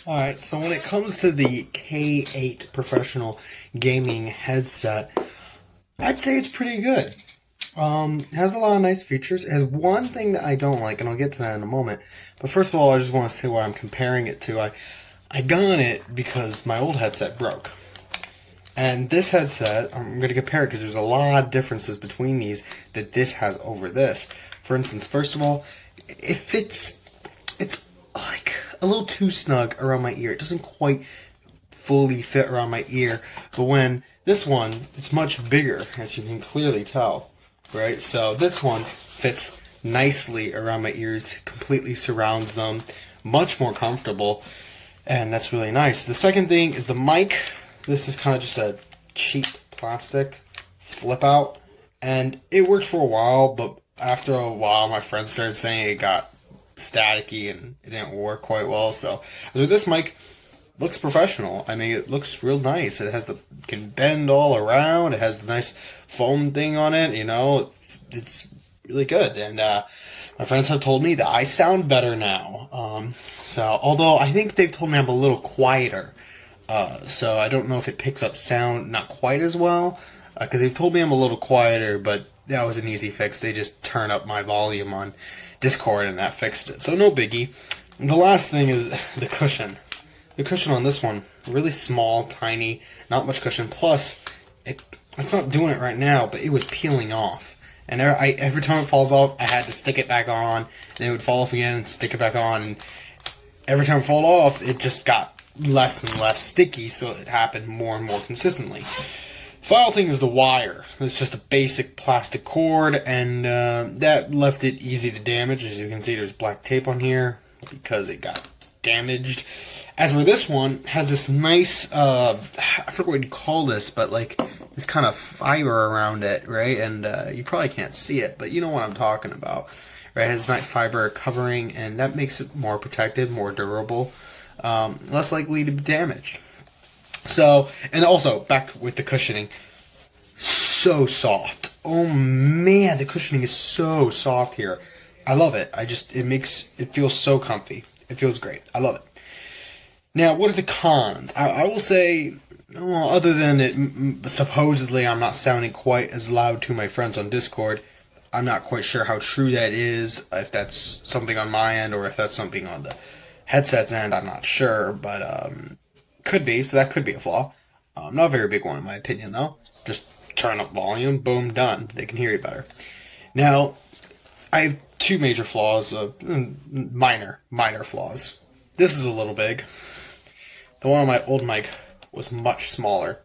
Alright, so when it comes to the K8 professional gaming headset, I'd say it's pretty good. It has a lot of nice features. It has one thing that I don't like, and I'll get to that in a moment. But first of all, I just want to say what I'm comparing it to. I got it because my old headset broke. And this headset, I'm going to compare it because there's a lot of differences between these that this has over this. For instance, first of all, it fits, it's like a little too snug around my ear. It doesn't quite fully fit around my ear. But when this one, it's much bigger, as you can clearly tell, right? So this one fits nicely around my ears, completely surrounds them, much more comfortable, and that's really nice. The second thing is the mic. This is kind of just a cheap plastic flip out, and it worked for a while, but after a while my friends started saying it got staticky and it didn't work quite well. So this mic looks professional. I mean, it looks real nice. It has can bend all around. It has the nice foam thing on it. You know, it's really good. And my friends have told me that I sound better now. So although I think they've told me I'm a little quieter. So I don't know if it picks up sound not quite as well, because they've told me I'm a little quieter, but that was an easy fix. They just turn up my volume on Discord and that fixed it. So no biggie. And the last thing is the cushion. The cushion on this one, really small, tiny, not much cushion. Plus, it's not doing it right now, but it was peeling off. And every time it falls off, I had to stick it back on, and it would fall off again and stick it back on. And every time it fall off, it just got less and less sticky, so it happened more and more consistently. Final thing is the wire. It's just a basic plastic cord, and that left it easy to damage. As you can see, there's black tape on here because it got damaged. As for this one, has this nice, I forget what you'd call this, but like this kind of fiber around it, right? And you probably can't see it, but you know what I'm talking about, right? It has nice fiber covering, and that makes it more protected, more durable. Less likely to be damaged. So, and also, back with the cushioning, so soft. Oh man, the cushioning is so soft here. I love it. It feels so comfy. It feels great. I love it. Now, what are the cons? I will say, well, other than it, supposedly I'm not sounding quite as loud to my friends on Discord, I'm not quite sure how true that is, if that's something on my end or if that's something on the headset's end, I'm not sure, but could be, so that could be a flaw. Not a very big one in my opinion, though. Just turn up volume, boom, done. They can hear you better. Now, I have two major flaws, minor flaws. This is a little big. The one on my old mic was much smaller,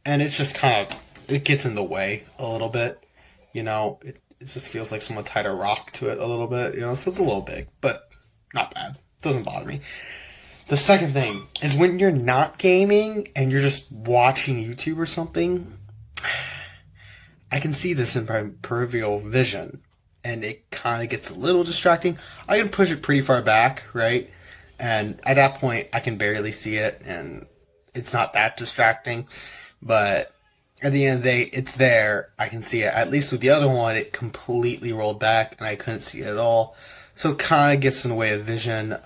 and it's just kind of, it gets in the way a little bit. You know, it just feels like someone tied a rock to it a little bit, you know, so it's a little big, but not bad. Doesn't bother me. The second thing is when you're not gaming and you're just watching YouTube or something, I can see this in my peripheral vision, and it kind of gets a little distracting. I can push it pretty far back, right? And at that point, I can barely see it, and it's not that distracting. But at the end of the day, it's there. I can see it. At least with the other one, it completely rolled back, and I couldn't see it at all. So it kind of gets in the way of vision.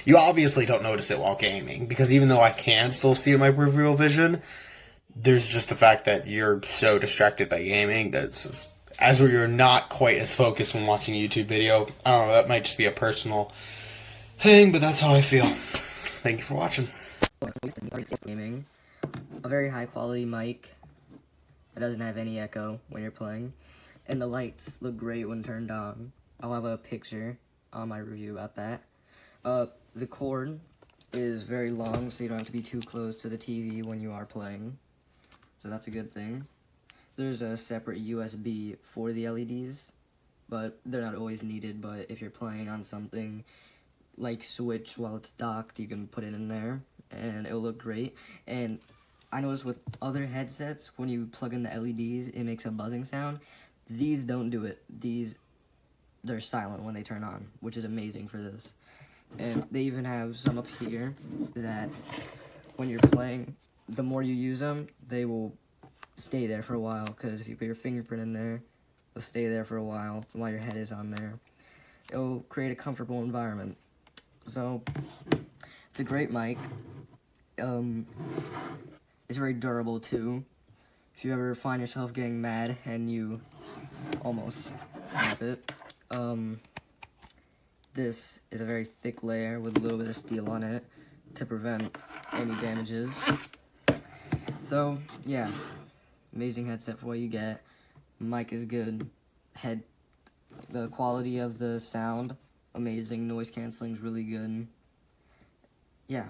You obviously don't notice it while gaming, because even though I can still see it in my peripheral vision, there's just the fact that you're so distracted by gaming that it's just, as where you're not quite as focused when watching a YouTube video. I don't know, that might just be a personal thing, but that's how I feel. Thank you for watching. Gaming, a very high quality mic. It doesn't have any echo when you're playing, and the lights look great when turned on. I'll have a picture on my review about that. The cord is very long, so you don't have to be too close to the TV when you are playing. So that's a good thing. There's a separate USB for the LEDs, but they're not always needed. But if you're playing on something like Switch while it's docked, you can put it in there, and it'll look great. And I noticed with other headsets, when you plug in the LEDs, it makes a buzzing sound. These don't do it. They're silent when they turn on, which is amazing for this. And they even have some up here that when you're playing, the more you use them, they will stay there for a while, because if you put your fingerprint in there, they'll stay there for a while your head is on there. It'll create a comfortable environment. So It's a great mic. It's very durable too. If you ever find yourself getting mad and you almost snap it, this is a very thick layer with a little bit of steel on it to prevent any damages. So yeah, amazing headset for what you get. Mic is good. The quality of the sound, amazing. Noise canceling is really good. Yeah.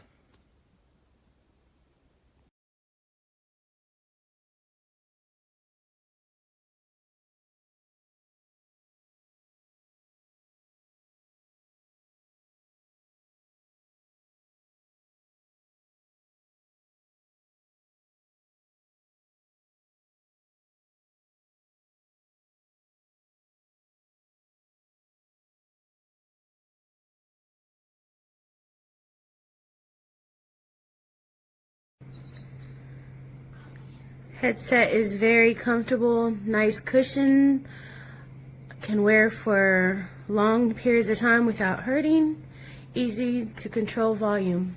Headset is very comfortable, nice cushion, can wear for long periods of time without hurting, easy to control volume.